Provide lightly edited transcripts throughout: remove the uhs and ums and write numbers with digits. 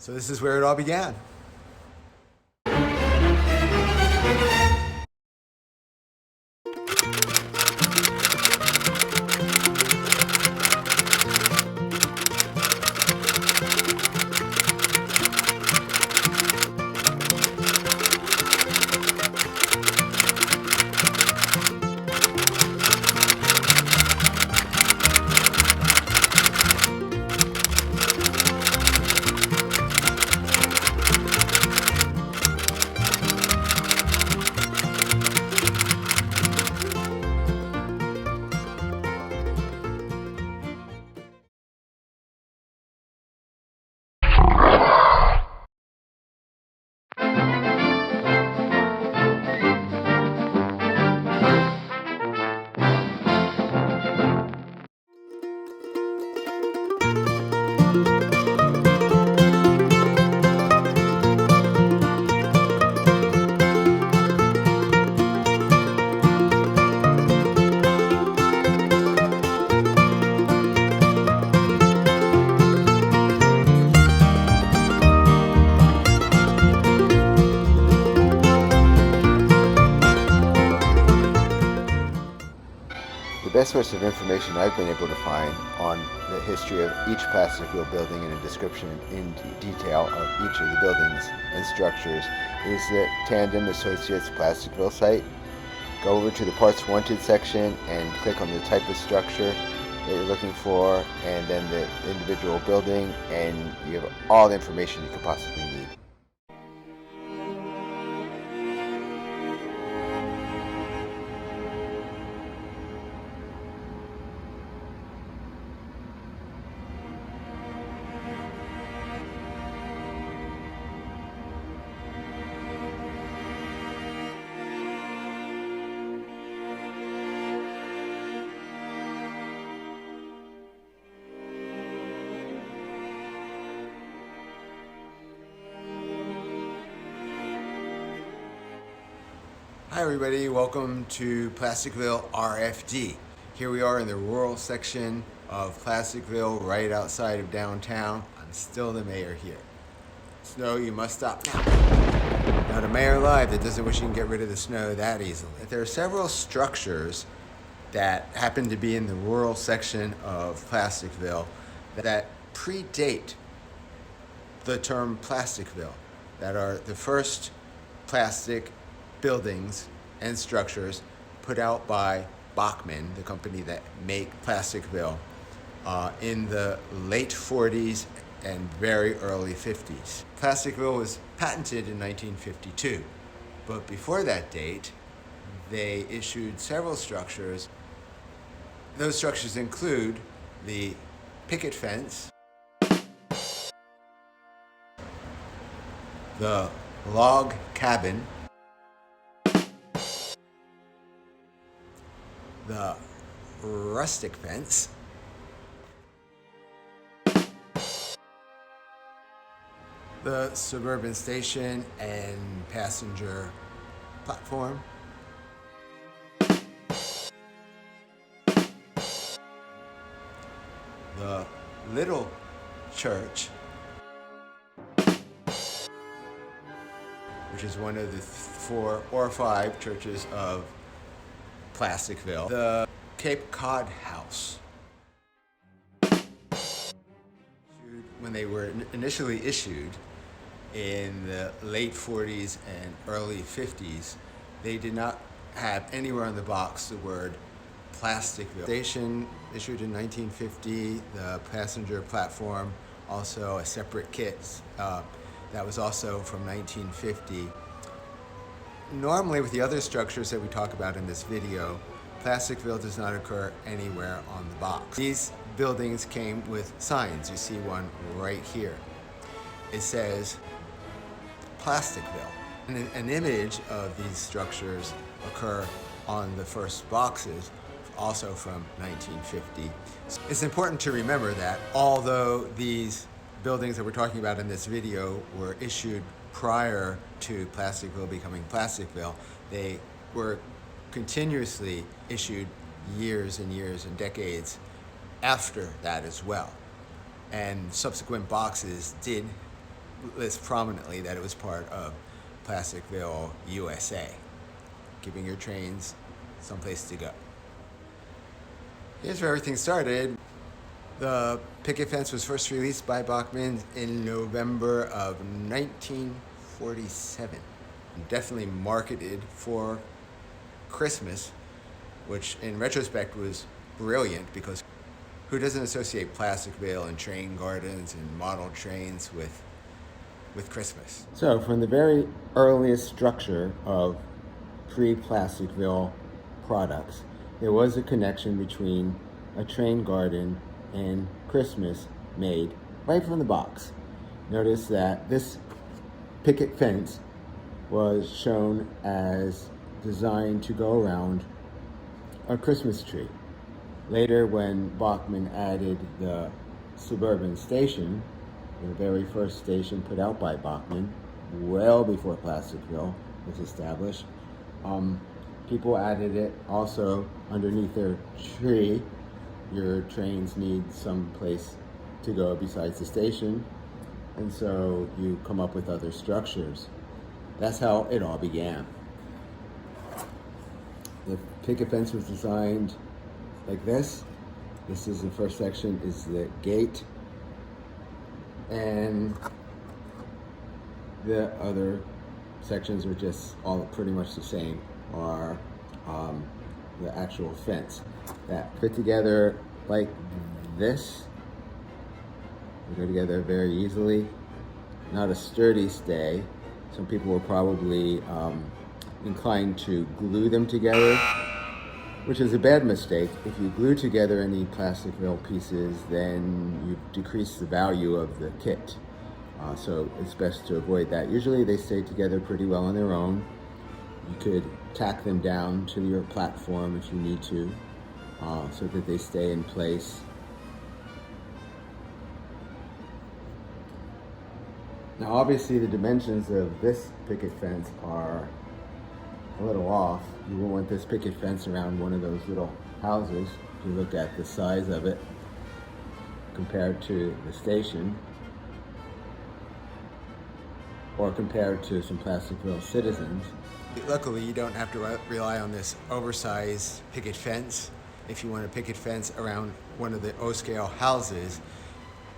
So this is where it all began. The best source of information I've been able to find on the history of each Plasticville building and a description in detail of each of the buildings and structures is the Tandem Associates Plasticville site. Go over to the Parts Wanted section and click on the type of structure that you're looking for and then the individual building, and you have all the information you could possibly need. Hi everybody, welcome to Plasticville RFD. Here we are in the rural section of Plasticville, right outside of downtown. I'm still the mayor here. Snow, you must stop now. Not a mayor alive that doesn't wish he can get rid of the snow that easily. There are several structures that happen to be in the rural section of Plasticville that predate the term Plasticville, that are the first plastic buildings and structures put out by Bachmann, the company that make Plasticville, in the late 40s and very early 50s. Plasticville was patented in 1952, but before that date, they issued several structures. Those structures include the Picket Fence, the log cabin, the Rustic Fence, the Suburban Station and passenger platform, the Little Church, which is one of the 4 or 5 churches of Plasticville, the Cape Cod House. When they were initially issued in the late 40s and early 50s, they did not have anywhere on the box the word Plasticville. Station issued in 1950, the passenger platform, also a separate kit that was also from 1950. Normally, with the other structures that we talk about in this video, Plasticville does not occur anywhere on the box. These buildings came with signs. You see one right here. It says Plasticville. And an image of these structures occur on the first boxes, also from 1950. It's important to remember that although these buildings that we're talking about in this video were issued prior to Plasticville becoming Plasticville, they were continuously issued years and years and decades after that as well. And subsequent boxes did lists prominently that it was part of Plasticville USA, giving your trains someplace to go. Here's where everything started. The picket fence was first released by Bachmann in November of 1947. Definitely marketed for Christmas, which in retrospect was brilliant, because who doesn't associate Plasticville and train gardens and model trains with Christmas? So, from the very earliest structure of pre-Plasticville products, there was a connection between a train garden and Christmas made right from the box. Notice that this picket fence was shown as designed to go around a Christmas tree. Later, when Bachmann added the Suburban Station, the very first station put out by Bachmann, well before Plasticville was established, people added it also underneath their tree. Your trains need some place to go besides the station, and so you come up with other structures. That's how it all began. The picket fence was designed like this. This is the first section, is the gate, and the other sections are just all pretty much the same, are the actual fence that fit together like this. They go together very easily. Not a sturdy stay. Some people were probably inclined to glue them together, which is a bad mistake. If you glue together any Plasticville pieces, then you decrease the value of the kit. So it's best to avoid that. Usually they stay together pretty well on their own. You could tack them down to your platform if you need to, so that they stay in place. Now obviously the dimensions of this picket fence are a little off. You won't want this picket fence around one of those little houses. If you look at the size of it compared to the station, or compared to some Plasticville citizens. Luckily, you don't have to rely on this oversized picket fence. If you want a picket fence around one of the O-scale houses,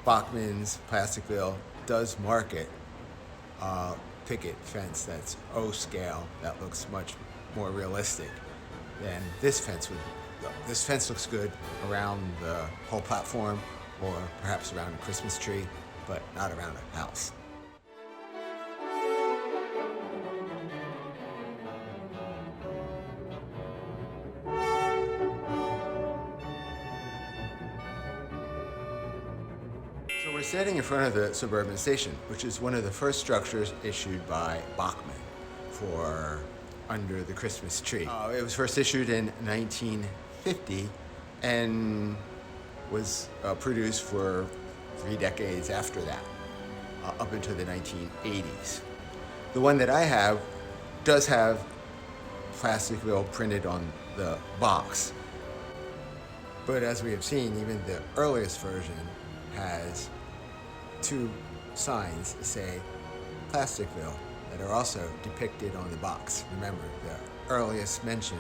Bachmann's Plasticville does market a picket fence that's O-scale, that looks much more realistic than this fence would. This fence looks good around the whole platform, or perhaps around a Christmas tree, but not around a house. So we're standing in front of the Suburban Station, which is one of the first structures issued by Bachmann for under the Christmas tree. It was first issued in 1950 and was produced for 3 decades after that, up until the 1980s. The one that I have does have Plasticville printed on the box, but as we have seen, even the earliest version has 2 signs that say Plasticville that are also depicted on the box. Remember, the earliest mention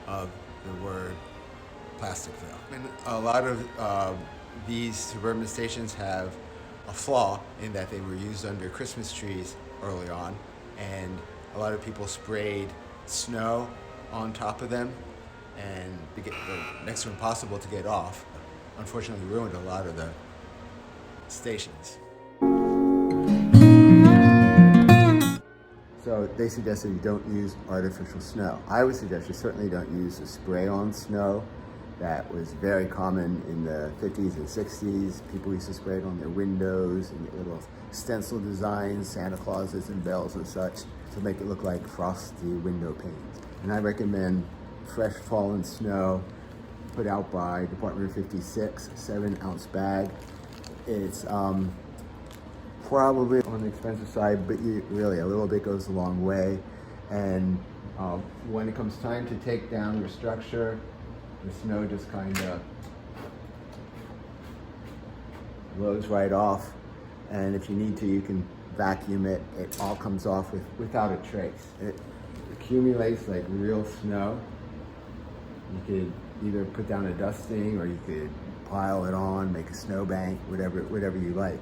of the word Plasticville. And a lot of these suburban stations have a flaw in that they were used under Christmas trees early on, and a lot of people sprayed snow on top of them, and the next to impossible to get off. Unfortunately, ruined a lot of the stations. So they suggested you don't use artificial snow. I would suggest you certainly don't use the spray-on snow. That was very common in the 50s and 60s. People used to spray it on their windows and get little stencil designs, Santa Clauses and bells and such, to make it look like frosty window panes. And I recommend fresh fallen snow put out by Department of 56, 7-ounce bag. It's probably on the expensive side, but really a little bit goes a long way. And when it comes time to take down your structure, the snow just kind of blows right off. And if you need to, you can vacuum it, it all comes off without a trace. It accumulates like real snow. You could either put down a dusting or you could pile it on, make a snowbank, whatever you like.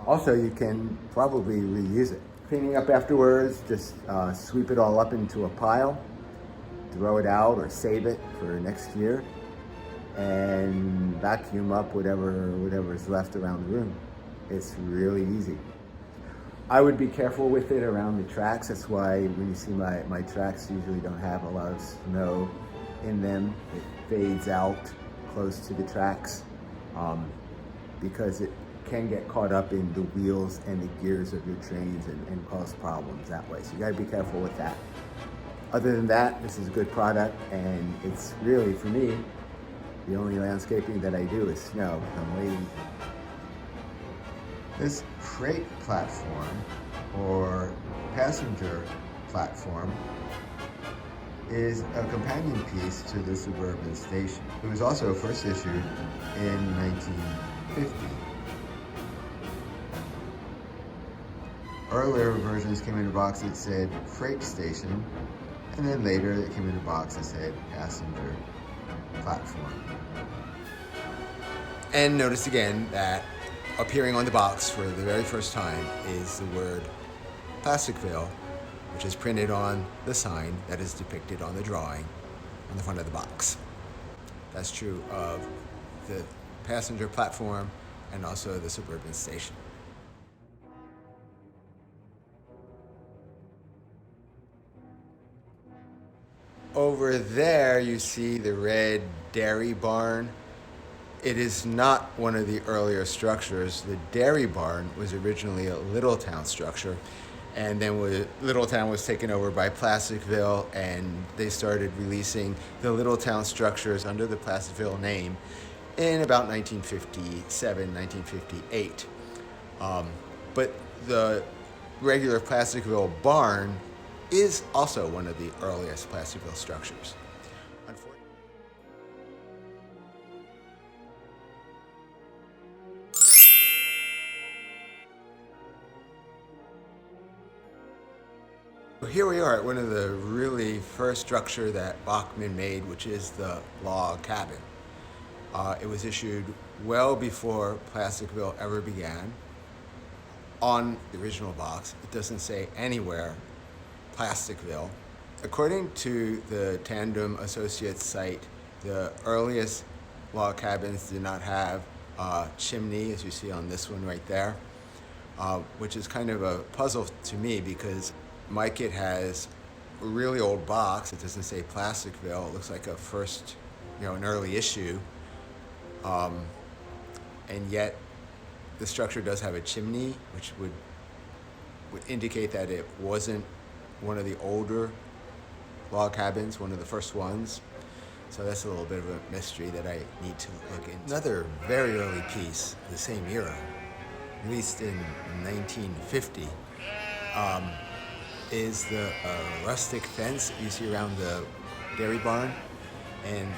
Also, you can probably reuse it. Cleaning up afterwards, just sweep it all up into a pile, throw it out or save it for next year, and vacuum up whatever is left around the room. It's really easy. I would be careful with it around the tracks. That's why when you see my tracks usually don't have a lot of snow in them. It fades out close to the tracks because it can get caught up in the wheels and the gears of your trains and cause problems that way. So you gotta be careful with that. Other than that, this is a good product, and it's really, for me, the only landscaping that I do is snow. I'm lazy. This freight platform or passenger platform is a companion piece to the Suburban Station. It was also first issued in 1950. Earlier versions came in a box that said freight station, and then later it came in a box that said passenger platform. And notice again that appearing on the box for the very first time is the word Plasticville, which is printed on the sign that is depicted on the drawing on the front of the box. That's true of the passenger platform and also the Suburban Station. Over there you see the red dairy barn. It is not one of the earlier structures. The dairy barn was originally a Littletown structure, and then Littletown was taken over by Plasticville, and they started releasing the Littletown structures under the Plasticville name in about 1957, 1958. But the regular Plasticville barn is also one of the earliest Plasticville structures. Here we are at one of the really first structure that Bachmann made, which is the log cabin. It was issued well before Plasticville ever began. On the original box, it doesn't say anywhere Plasticville. According to the Tandem Associates site, the earliest log cabins did not have a chimney, as you see on this one right there, which is kind of a puzzle to me because my kit has a really old box. It doesn't say Plasticville. It looks like a first, an early issue. And yet the structure does have a chimney, which would indicate that it wasn't one of the older log cabins, one of the first ones. So that's a little bit of a mystery that I need to look into. Another very early piece, the same era, released in 1950, is the Rustic Fence you see around the dairy barn. And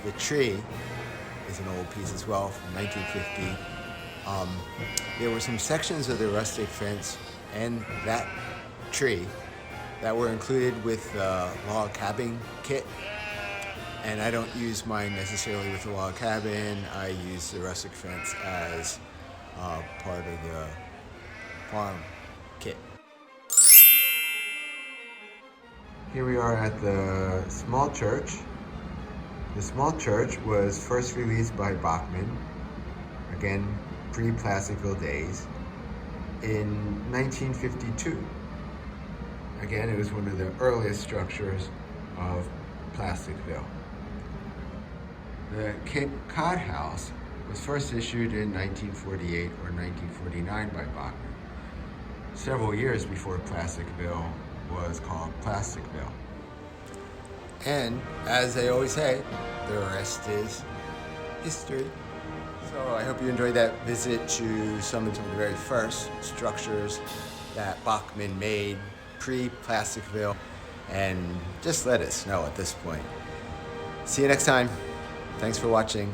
the tree is an old piece as well from 1950. There were some sections of the Rustic Fence and that tree that were included with the log cabin kit. And I don't use mine necessarily with the log cabin. I use the Rustic Fence as part of the farm kit. Here we are at the small church. The small church was first released by Bachmann, again, pre-Plasticville days, in 1952. Again, it was one of the earliest structures of Plasticville. The Cape Cod House was first issued in 1948 or 1949 by Bachmann, several years before Plasticville was called Plasticville. And as they always say, the rest is history. So I hope you enjoyed that visit to some of the very first structures that Bachmann made pre-Plasticville, and just let us know at this point. See you next time. Thanks for watching.